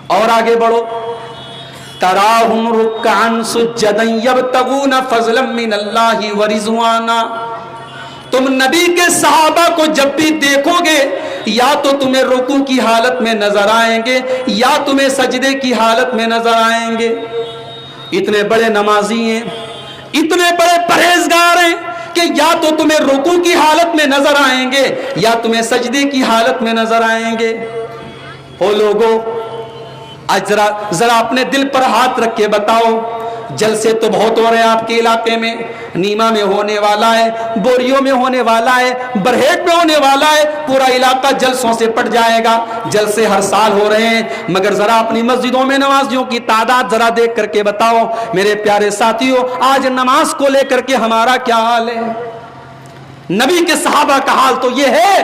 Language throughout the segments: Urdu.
اور آگے بڑھو، تراہم رکعن سجدن یبتغون فضلا من اللہ ورضوانا، تم نبی کے صحابہ کو جب بھی دیکھو گے یا تو تمہیں رکوع کی حالت میں نظر آئیں گے یا تمہیں سجدے کی حالت میں نظر آئیں گے۔ اتنے بڑے نمازی ہیں، اتنے بڑے پرہیزگار ہیں کہ یا تو تمہیں رکوع کی حالت میں نظر آئیں گے یا تمہیں سجدے کی حالت میں نظر آئیں گے۔ او لوگو، آج ذرا اپنے دل پر ہاتھ رکھ کے بتاؤ، جلسے تو بہت ہو رہے ہیں آپ کے علاقے میں، نیما میں ہونے والا ہے، بوریوں میں ہونے والا ہے، برہیٹ میں ہونے والا ہے، پورا علاقہ جلسوں سے پٹ جائے گا، جلسے ہر سال ہو رہے ہیں، مگر ذرا اپنی مسجدوں میں نمازیوں کی تعداد ذرا دیکھ کر کے بتاؤ میرے پیارے ساتھیوں، آج نماز کو لے کر کے ہمارا کیا حال ہے؟ نبی کے صحابہ کا حال تو یہ ہے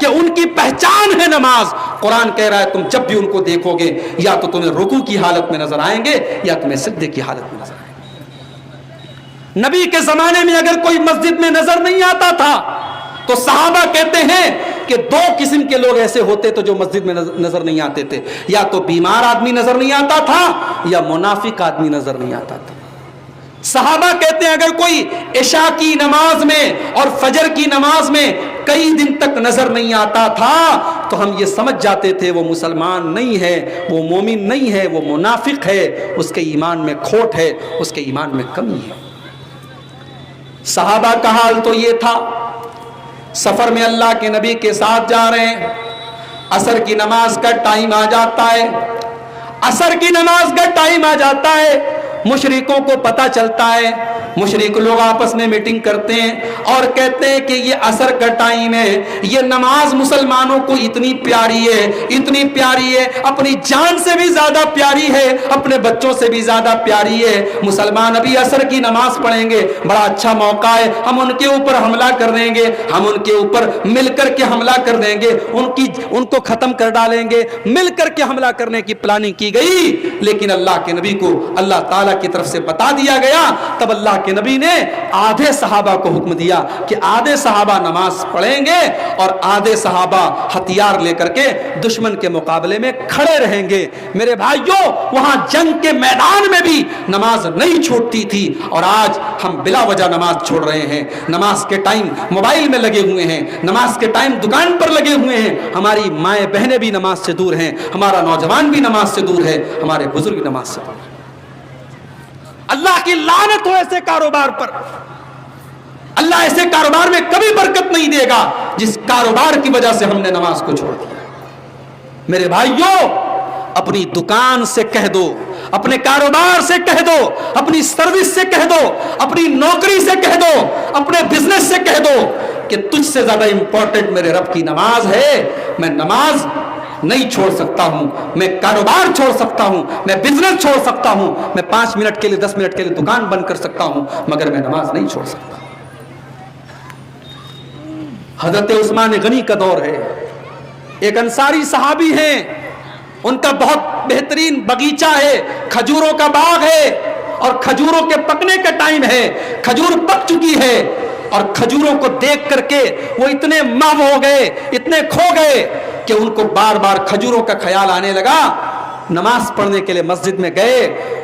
کہ ان کی پہچان ہے نماز۔ قرآن کہہ رہا ہے تم جب بھی ان کو دیکھو گے یا تو تمہیں رکوع کی حالت میں نظر آئیں گے یا تمہیں سجدے کی حالت میں نظر آئیں گے۔ نبی کے زمانے میں اگر کوئی مسجد میں نظر نہیں آتا تھا تو صحابہ کہتے ہیں کہ دو قسم کے لوگ ایسے ہوتے تو جو مسجد میں نظر نہیں آتے تھے، یا تو بیمار آدمی نظر نہیں آتا تھا یا منافق آدمی نظر نہیں آتا تھا۔ صحابہ کہتے ہیں اگر کوئی عشاء کی نماز میں اور فجر کی نماز میں کئی دن تک نظر نہیں آتا تھا تو ہم یہ سمجھ جاتے تھے وہ مسلمان نہیں ہے، وہ مومن نہیں ہے، وہ منافق ہے، اس کے ایمان میں کھوٹ ہے، اس کے ایمان میں کمی ہے۔ صحابہ کا حال تو یہ تھا، سفر میں اللہ کے نبی کے ساتھ جا رہے ہیں، عصر کی نماز کا ٹائم آ جاتا ہے، عصر کی نماز کا ٹائم آ جاتا ہے، مشرکوں کو پتہ چلتا ہے، مشرک لوگ آپس میں میٹنگ کرتے ہیں اور کہتے ہیں کہ یہ عصر کا ٹائم ہے، یہ نماز مسلمانوں کو اتنی پیاری ہے، اتنی پیاری ہے، اپنی جان سے بھی زیادہ پیاری ہے، اپنے بچوں سے بھی زیادہ پیاری ہے، مسلمان ابھی عصر کی نماز پڑھیں گے، بڑا اچھا موقع ہے، ہم ان کے اوپر حملہ کر دیں گے، ہم ان کے اوپر مل کر کے حملہ کر دیں گے، ان کو ختم کر ڈالیں گے، مل کر کے حملہ کرنے کی پلاننگ کی گئی، لیکن اللہ کے نبی کو اللہ تعالیٰ کی طرف سے بتا دیا گیا۔ تب اللہ کے نبی نے آدھے صحابہ کو حکم دیا کہ آدھے صحابہ نماز پڑھیں گے اور آدھے صحابہ ہتھیار لے کر کے دشمن کے مقابلے میں کھڑے رہیں گے۔ میرے بھائیوں، وہاں جنگ کے میدان میں بھی نماز نہیں چھوٹتی تھی، اور آج ہم بلا وجہ نماز چھوڑ رہے ہیں، نماز کے ٹائم موبائل میں لگے ہوئے ہیں، نماز کے ٹائم دکان پر لگے ہوئے ہیں، ہماری مائیں بہنیں بھی نماز سے دور ہیں، ہمارا نوجوان بھی نماز سے دور ہے، ہمارے بزرگ نماز سے دور ہیں۔ اللہ کی لعنت ہو ایسے کاروبار پر، اللہ ایسے کاروبار میں کبھی برکت نہیں دے گا جس کاروبار کی وجہ سے ہم نے نماز کو چھوڑ دیا۔ میرے بھائیوں، اپنی دکان سے کہہ دو، اپنے کاروبار سے کہہ دو، اپنی سروس سے کہہ دو، اپنی نوکری سے کہہ دو، اپنے بزنس سے کہہ دو کہ تجھ سے زیادہ امپورٹنٹ میرے رب کی نماز ہے۔ میں نماز نہیں چھوڑ سکتا ہوں، میں کاروبار چھوڑ سکتا ہوں، میں بزنس چھوڑ سکتا ہوں، میں 5 منٹ کے لیے 10 منٹ کے لیے دکان بند کر سکتا ہوں، مگر میں نماز نہیں چھوڑ سکتا۔ حضرت عثمان غنی کا دور ہے، ایک انصاری صحابی ہیں، ان کا بہت بہترین باغیچہ ہے، کھجوروں کا باغ ہے، اور کھجوروں کے پکنے کا ٹائم ہے، کھجور پک چکی ہے، اور کھجوروں کو دیکھ کر کے وہ اتنے محو ہو گئے، اتنے کھو گئے کہ ان کو بار بار کھجوروں کا خیال آنے لگا۔ نماز پڑھنے کے لیے مسجد میں گئے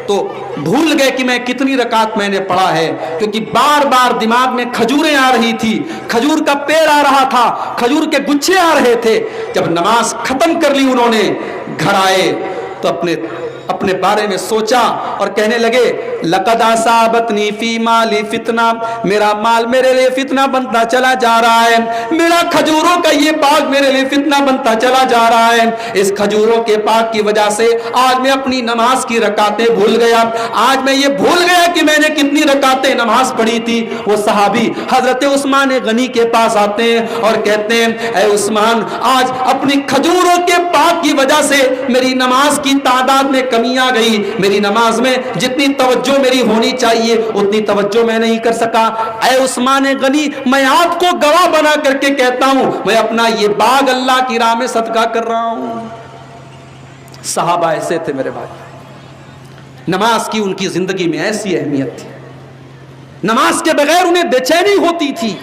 تو بھول گئے کہ میں کتنی رکعت میں نے پڑھا ہے، کیونکہ بار بار دماغ میں کھجوریں آ رہی تھی، کھجور کا پیڑ آ رہا تھا، کھجور کے گچھے آ رہے تھے۔ جب نماز ختم کر لی انہوں نے، گھر آئے تو اپنے بارے میں سوچا اور کہنے لگے لقد اصابتنی فی مالی فتنہ، میرا مال میرے لیے فتنہ بنتا چلا جا رہا ہے، میرا کھجوروں کا یہ باغ میرے لیے فتنہ بنتا چلا جا رہا ہے، اس کھجوروں کے باغ کی وجہ سے آج میں اپنی نماز کی رکعتیں بھول گیا، آج میں یہ بھول گیا کہ میں نے کتنی رکعتیں نماز پڑھی تھی۔ وہ صحابی حضرت عثمان غنی کے پاس آتے ہیں اور کہتے ہیں اے عثمان، آج اپنی کھجوروں کے باغ کی وجہ سے میری نماز کی تعداد میں کمی آ گئی، میری نماز میں جتنی توجہ میری ہونی چاہیے اتنی توجہ میں نہیں کر سکا۔ اے عثمان غنی، میں آپ کو گواہ بنا کر کے کہتا ہوں، میں اپنا یہ باغ اللہ کی راہ میں صدقہ کر رہا ہوں۔ صحابہ ایسے تھے میرے بھائی، نماز کی ان کی زندگی میں ایسی اہمیت تھی، نماز کے بغیر انہیں بے چینی ہوتی تھی۔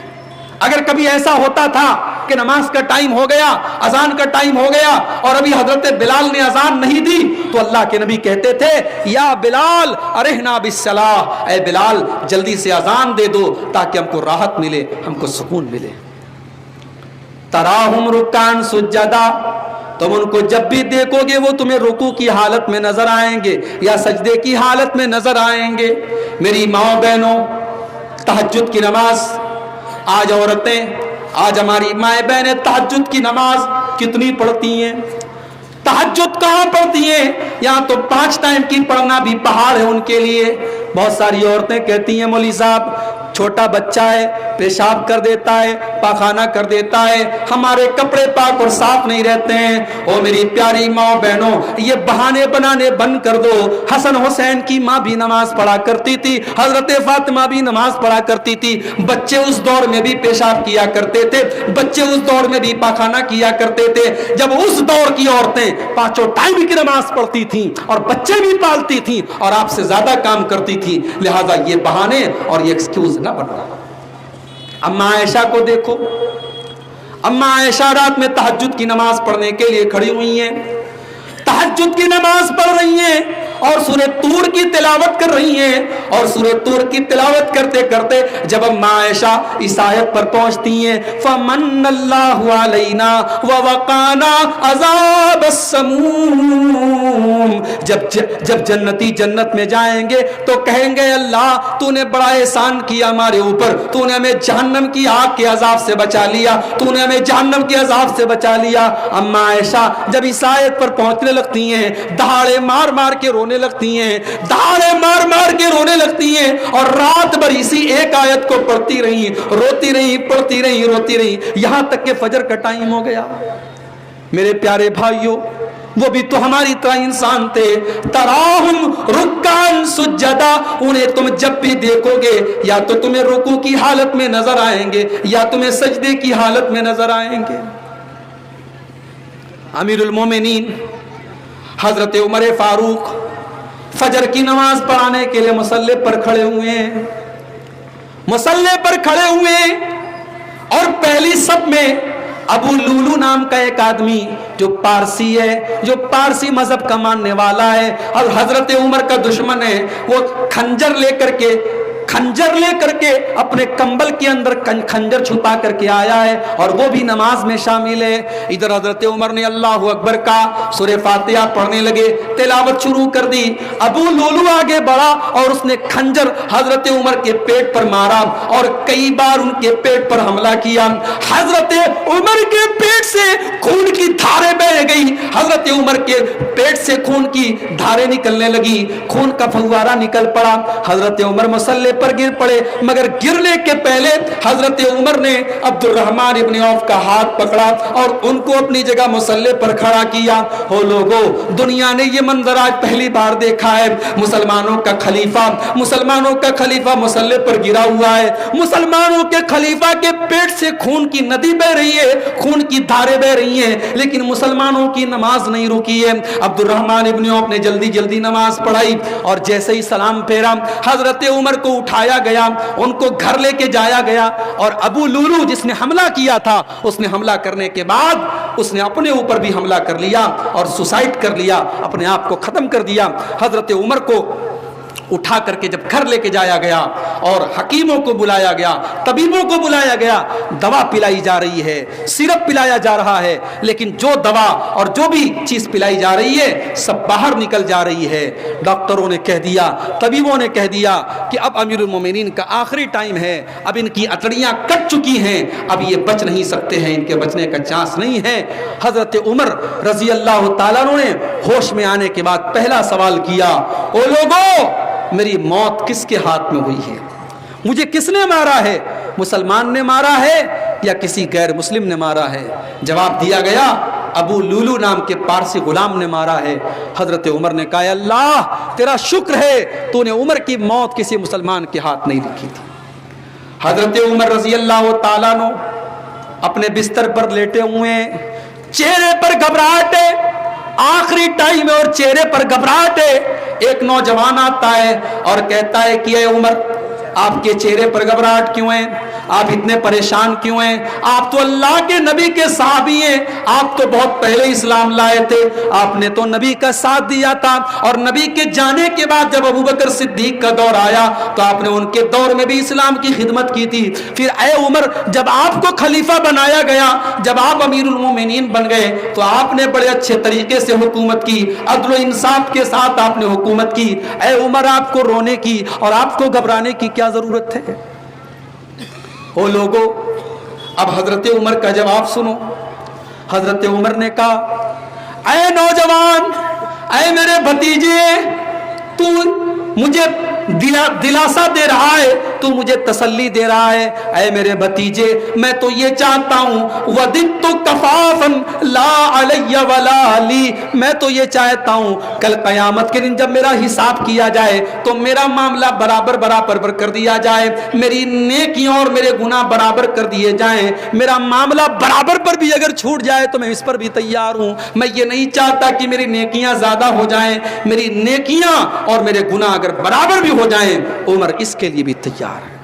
اگر کبھی ایسا ہوتا تھا کہ نماز کا ٹائم ہو گیا, اذان کا ٹائم ہو گیا, اور ابھی حضرت بلال نے اذان نہیں دی, تو اللہ کے نبی کہتے تھے یا بلال ارحنا بالصلاۃ, اے بلال جلدی سے اذان دے دو تاکہ ہم کو راحت ملے, ہم کو سکون ملے. تراہم رکعان سجدا, تم ان کو جب بھی دیکھو گے وہ تمہیں رکوع کی حالت میں نظر آئیں گے یا سجدے کی حالت میں نظر آئیں گے. میری ماں بہنوں, تہجد کی نماز, آج عورتیں, آج ہماری مائیں بہنیں تہجد کی نماز کتنی پڑھتی ہیں؟ تہجد کہاں پڑھتی ہیں؟ یہاں تو 5 ٹائم کی پڑھنا بھی پہاڑ ہے ان کے لیے. بہت ساری عورتیں کہتی ہیں مولوی صاحب چھوٹا بچہ ہے, پیشاب کر دیتا ہے, پاخانہ کر دیتا ہے, ہمارے کپڑے پاک اور صاف نہیں رہتے ہیں. او میری پیاری ماں بہنوں, یہ بہانے بنانے بند کر دو. حسن حسین کی ماں بھی نماز پڑھا کرتی تھی, حضرت فاطمہ بھی نماز پڑھا کرتی تھی. بچے اس دور میں بھی پیشاب کیا کرتے تھے, بچے اس دور میں بھی پاخانہ کیا کرتے تھے. جب اس دور کی عورتیں 5 ٹائم کی نماز پڑھتی تھیں اور بچے بھی پالتی تھیں اور آپ سے زیادہ کام کرتی تھی, لہذا یہ بہانے اور یہ ایکسکیوز نہ بننا. اما عائشہ کو دیکھو, اما عائشہ رات میں تہجد کی نماز پڑھنے کے لیے کھڑی ہوئی ہیں, تہجد کی نماز پڑھ رہی ہیں اور سورہ طور کی تلاوت کر رہی ہیں, اور سورہ طور کی تلاوت کرتے کرتے جب اما عائشہ اس آیت پر پہنچتی ہیں فمن اللہ علینا ووقانا عذاب السموم, جب جنتی جنت میں جائیں گے تو کہیں گے اللہ تو نے بڑا احسان کیا ہمارے اوپر, تو نے ہمیں جہنم کی آگ کے عذاب سے بچا لیا, تو نے ہمیں جہنم کے عذاب سے بچا لیا. اما عائشہ جب اس آیت پر پہنچنے لگتی ہیں دہاڑے مار مار کے رونے لگتی ہیں, دہاڑے مار مار کے رونے لگتی ہیں, اور رات بھر اسی ایک آیت کو پڑھتی رہی, روتی رہی, پڑھتی رہی, روتی رہی, یہاں تک کہ فجر کا ٹائم ہو گیا. میرے پیارے بھائیوں, وہ بھی تو ہماری طرح انسان تھے. تراہم رکعان سجدا, انہیں تم جب بھی دیکھو گے یا تو تمہیں رکوع کی حالت میں نظر آئیں گے یا تمہیں سجدے کی حالت میں نظر آئیں گے. امیر المومنین حضرت عمر فاروق فجر کی نماز پڑھانے کے لیے مصلی پر کھڑے ہوئے ہیں, مصلی پر کھڑے ہوئے ہیں, اور پہلی صف میں ابو لولو نام کا ایک آدمی جو پارسی ہے, جو پارسی مذہب کا ماننے والا ہے اور حضرت عمر کا دشمن ہے, وہ خنجر لے کر کے اپنے کمبل کے اندر خنجر چھپا کر کے آیا ہے, اور وہ بھی نماز میں شامل ہے. ادھر حضرت عمر نے اللہ اکبر کا سورہ فاتحہ پڑھنے لگے, تلاوت شروع کر دی. ابو لولو آگے بڑھا اور اس نے خنجر حضرت عمر کے پیٹ پر مارا اور کئی بار ان کے پیٹ پر حملہ کیا. حضرت عمر کے پیٹ سے خون کی دھاریں بہہ گئی, حضرت عمر کے پیٹ سے خون کی دھاریں نکلنے لگی, خون کا فوارہ نکل پڑا. حضرت عمر مصلی پر گر پڑے, مگر گرنے کے پہلے حضرت عمر نے عبد الرحمن ابن عوف کا ہاتھ پکڑا اور ان کو اپنی جگہ مصلی پر کھڑا کیا. ہو لوگو, دنیا نے یہ منظر آج پہلی بار دیکھا ہے. مسلمانوں کا خلیفہ مصلی پر گرا ہوا ہے, مسلمانوں کے خلیفہ کے پیٹ سے خون کی ندی بہ رہی ہے, خون کی دھاریں بہ رہی ہیں, لیکن مسلمانوں کی نماز نہیں رکی ہے. عبد الرحمن ابن عوف نے جلدی جلدی نماز پڑھائی, اور جیسے ہی سلام پھیرا حضرت عمر کو اٹھایا گیا, ان کو گھر لے کے جایا گیا, اور ابو لولو جس نے حملہ کیا تھا, اس نے حملہ کرنے کے بعد اس نے اپنے اوپر بھی حملہ کر لیا اور سوسائڈ کر لیا, اپنے آپ کو ختم کر دیا. حضرت عمر کو اٹھا کر کے جب گھر لے کے جایا گیا اور حکیموں کو بلایا گیا, طبیبوں کو بلایا گیا, دوا پلائی جا رہی ہے, سیرپ پلایا جا رہا ہے, لیکن جو دوا اور جو بھی چیز پلائی جا رہی ہے سب باہر نکل جا رہی ہے. ڈاکٹروں نے کہہ دیا, طبیبوں نے کہہ دیا کہ اب امیر المومنین کا آخری ٹائم ہے, اب ان کی اتڑیاں کٹ چکی ہیں, اب یہ بچ نہیں سکتے ہیں, ان کے بچنے کا چانس نہیں ہے. حضرت عمر رضی اللہ تعالیٰ عنہ نے ہوش میں آنے کے بعد پہلا سوال کیا, او لوگو, میری موت کس کے ہاتھ میں ہوئی ہے؟ مجھے کس نے مارا ہے؟ مسلمان نے مارا ہے یا کسی غیر مسلم نے مارا ہے؟ جواب دیا گیا, ابو لولو نام کے پارسی غلام نے مارا ہے. حضرت عمر نے کہا, اللہ تیرا شکر ہے, تو نے عمر کی موت کسی مسلمان کے ہاتھ نہیں لکھی تھی. حضرت عمر رضی اللہ تعالیٰ عنہ اپنے بستر پر لیٹے ہوئے, چہرے پر گھبراہٹ ہے, آخری ٹائم ہے اور چہرے پر گھبراہٹ ہے. ایک نوجوان آتا ہے اور کہتا ہے کہ اے عمر, آپ کے چہرے پر گھبراہٹ کیوں ہے؟ آپ اتنے پریشان کیوں ہیں؟ آپ تو اللہ کے نبی کے صحابی ہیں، آپ تو بہت پہلے اسلام لائے تھے، آپ نے تو نبی کا ساتھ دیا تھا، اور نبی کے جانے کے بعد جب ابوبکر صدیق کا دور آیا تو آپ نے ان کے دور میں بھی اسلام کی خدمت کی تھی۔ پھر اے عمر، جب آپ کو خلیفہ بنایا گیا، جب آپ امیر المومنین بن گئے تو آپ نے بڑے اچھے طریقے سے حکومت کی، عدل و انصاف کے ساتھ آپ نے حکومت کی۔ اے عمر، آپ کو رونے کی اور آپ کو گھبرانے کی کیا ضرورت ہے؟ او لوگو، اب حضرت عمر کا جواب سنو۔ حضرت عمر نے کہا، اے نوجوان، اے میرے بھتیجے، تو مجھے دلاسا دے رہا ہے، تو مجھے تسلی دے رہا ہے۔ اے میرے بھتیجے، میں تو یہ چاہتا ہوں، وَدِدْتُ كَفَافًا لَا عَلَيَّ وَلَا لِي، میں تو یہ چاہتا ہوں کل قیامت کے دن جب میرا حساب کیا جائے تو میرا معاملہ برابر برابر کر دیا جائے، میری نیکیاں اور میرے گناہ برابر کر دیے جائیں، میرا معاملہ برابر پر بھی اگر چھوٹ جائے تو میں اس پر بھی تیار ہوں۔ میں یہ نہیں چاہتا کہ میری نیکیاں زیادہ ہو جائیں، میری نیکیاں اور میرے گناہ اگر برابر بھی ہو جائیں، عمر اس کے لیے بھی تیار ہے۔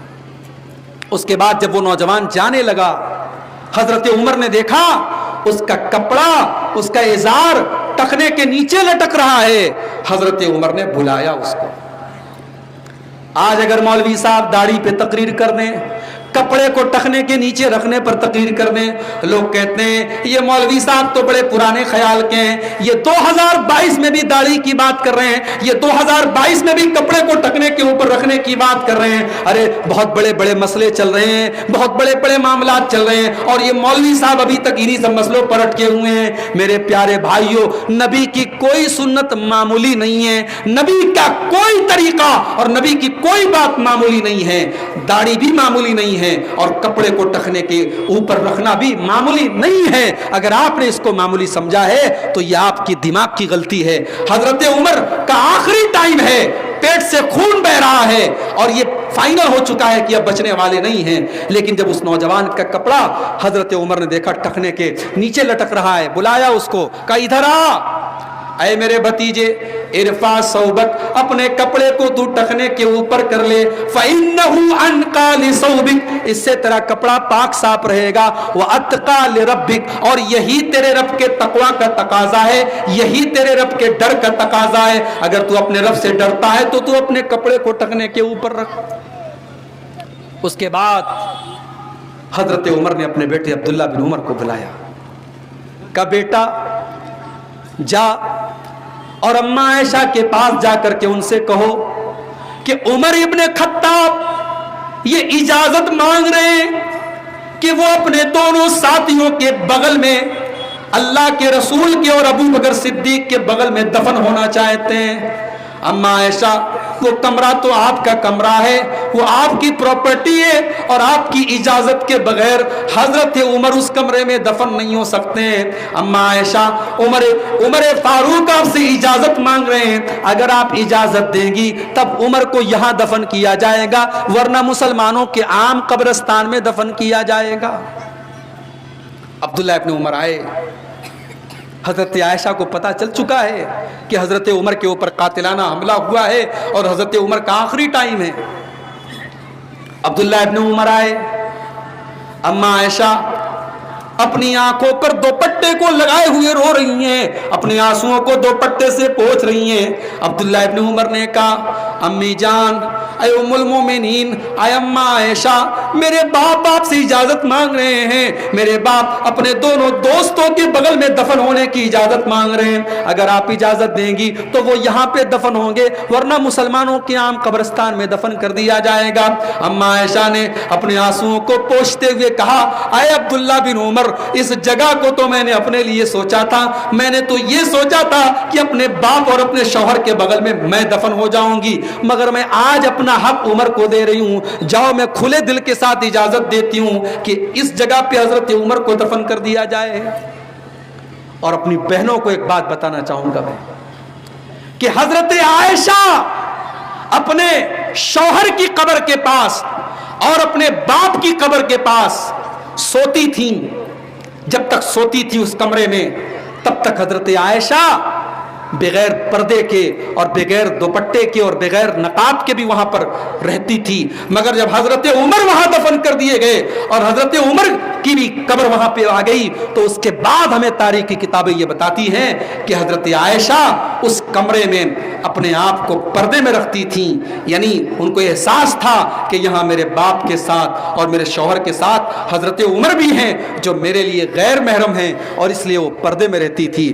اس کے بعد جب وہ نوجوان جانے لگا، حضرت عمر نے دیکھا اس کا کپڑا، اس کا ازار ٹخنے کے نیچے لٹک رہا ہے۔ حضرت عمر نے بلایا اس کو۔ آج اگر مولوی صاحب داڑھی پہ تقریر کر دیں، کپڑے کو ٹخنے کے نیچے رکھنے پر تقریر کر دیں، لوگ کہتے ہیں یہ مولوی صاحب تو بڑے پرانے خیال کے ہیں، یہ 2022 میں بھی داڑھی کی بات کر رہے ہیں، یہ 2022 میں بھی کپڑے کو ٹخنے کے اوپر رکھنے کی بات کر رہے ہیں۔ ارے بہت بڑے بڑے مسئلے چل رہے ہیں، بہت بڑے بڑے معاملات چل رہے ہیں، اور یہ مولوی صاحب ابھی تک انہی سب مسئلوں پر اٹکے ہوئے ہیں۔ میرے پیارے بھائیوں، نبی کی کوئی سنت معمولی نہیں ہے، نبی کا کوئی طریقہ اور نبی کی کوئی بات معمولی نہیں ہے، داڑھی بھی معمولی نہیں ہے اور کپڑے کو ٹخنے کے اوپر رکھنا بھی معمولی نہیں ہے۔ اگر آپ نے اس کو معمولی سمجھا ہے تو یہ آپ کی دماغ کی غلطی ہے۔ حضرت عمر کا آخری ٹائم ہے، پیٹ سے خون بہ رہا ہے اور یہ فائنل ہو چکا ہے کہ اب بچنے والے نہیں ہیں، لیکن جب اس نوجوان کا کپڑا حضرت عمر نے دیکھا ٹخنے کے نیچے لٹک رہا ہے، بلایا اس کو، کہا ادھر آ۔ اے میرے بھتیجے، ارفع ثوبک، اپنے کپڑے کو تو ٹخنے کے اوپر کر لے، فَإِنَّهُ أَنْقَى لِثَوْبِكَ، اس سے تیرا کپڑا پاک صاف رہے گا، وَأَتْقَى لِرَبِّكَ، اور یہی تیرے رب کے تقوی کا تقاضا ہے، یہی تیرے رب کے ڈر کا تقاضا ہے۔ اگر تو اپنے رب سے ڈرتا ہے تو تو اپنے کپڑے کو ٹخنے کے اوپر رکھ۔ اس کے بعد حضرت عمر نے اپنے بیٹے عبداللہ بن عمر کو بلایا، کہا بیٹا جا اور اماں عائشہ کے پاس جا کر کے ان سے کہو کہ عمر ابن خطاب یہ اجازت مانگ رہے ہیں کہ وہ اپنے دونوں ساتھیوں کے بغل میں، اللہ کے رسول کے اور ابو بکر صدیق کے بغل میں دفن ہونا چاہتے ہیں۔ اماں عائشہ، وہ کمرہ تو آپ کا کمرہ ہے، وہ آپ کی پراپرٹی ہے، اور آپ کی اجازت کے بغیر حضرت عمر اس کمرے میں دفن نہیں ہو سکتے ہیں۔ اماں عائشہ، عمر فاروق آپ سے اجازت مانگ رہے ہیں، اگر آپ اجازت دیں گی تب عمر کو یہاں دفن کیا جائے گا، ورنہ مسلمانوں کے عام قبرستان میں دفن کیا جائے گا۔ عبداللہ ابن عمر آئے، حضرت عائشہ کو پتا چل چکا ہے کہ حضرت عمر کے اوپر قاتلانہ حملہ ہوا ہے اور حضرت عمر کا آخری ٹائم ہے۔ عبداللہ ابن عمر آئے، اماں عائشہ اپنی آنکھوں پر دوپٹے کو لگائے ہوئے رو رہی ہیں، اپنے آنسوؤں کو دوپٹے سے پوچھ رہی ہیں۔ عبداللہ ابن عمر نے کہا امی جان، اے ام المومنین، اے اماں عائشہ، میرے باپ آپ سے اجازت مانگ رہے ہیں، میرے باپ اپنے دونوں دوستوں کے بغل میں دفن ہونے کی اجازت مانگ رہے ہیں، اگر آپ اجازت دیں گی تو وہ یہاں پہ دفن ہوں گے، ورنہ مسلمانوں کے عام قبرستان میں دفن کر دیا جائے گا۔ اماں عائشہ نے اپنے آنسوؤں کو پوچھتے ہوئے کہا اے عبداللہ بن عمر، اس جگہ کو تو میں نے اپنے لیے سوچا تھا، میں نے تو یہ سوچا تھا کہ اپنے باپ اور اپنے شوہر کے بغل میں میں دفن ہو جاؤں گی، مگر میں آج اپنا حق عمر کو دے رہی ہوں، جاؤ میں کھلے دل کے ساتھ اجازت دیتی ہوں کہ اس جگہ پہ حضرت عمر کو دفن کر دیا جائے۔ اور اپنی بہنوں کو ایک بات بتانا چاہوں گا میں کہ حضرت عائشہ اپنے شوہر کی قبر کے پاس اور اپنے باپ کی قبر کے پاس سوتی تھیں۔ جب تک سوتی تھی اس کمرے میں، تب تک حضرت عائشہ بغیر پردے کے اور بغیر دوپٹے کے اور بغیر نقاب کے بھی وہاں پر رہتی تھی. مگر جب حضرت عمر وہاں دفن کر دیے گئے اور حضرت عمر کی بھی قبر وہاں پہ آ گئی, تو اس کے بعد ہمیں تاریخی کتابیں یہ بتاتی ہیں کہ حضرت عائشہ اس کمرے میں اپنے آپ کو پردے میں رکھتی تھیں. یعنی ان کو احساس تھا کہ یہاں میرے باپ کے ساتھ اور میرے شوہر کے ساتھ حضرت عمر بھی ہیں جو میرے لیے غیر محرم ہیں, اور اس لیے وہ پردے میں رہتی تھی.